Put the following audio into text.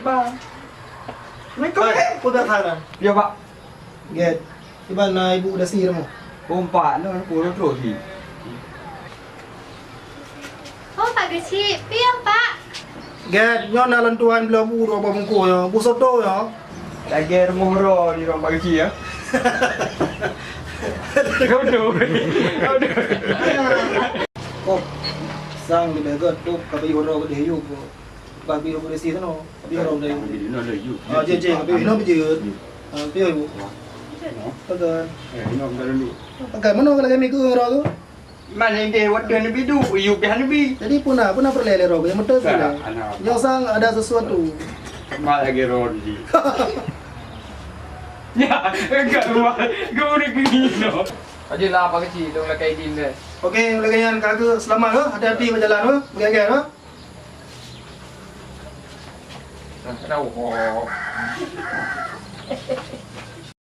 bang. Kau dah tahu. Ya pak. Get. Iban na ibu dah sihir mo. Pompa no puro trohi. Oh Pak Kecil, piang Pak. Get, nyo na lantuan bela buro apa mungko yo. Bu soto yo. Lagi mohro di rumah kecil ya. Kau tu. Kok sang di begot tu kabi horo ko deyu ko. Kabi horo desi no. Kabi horo deyu. Nó lợi dụng. Je kabi no biji. Piyo ibu. Pagan. Nó không có lu. Pagan mano ka lagi mi ku horo ko. Mana dia waktu ni bidu, iu bihan bi. Jadi puna perlele ro yang betul sudah. Yang sang ada sesuatu. Malah lagi rodi. Ya, enggak gua udah gini no. Aja lah Pak Kecil, dong lah kayak gini deh. Okey, lagayan kagak selamat ho. Hati-hati berjalan ho. Bergegar ho. Nah, tahu.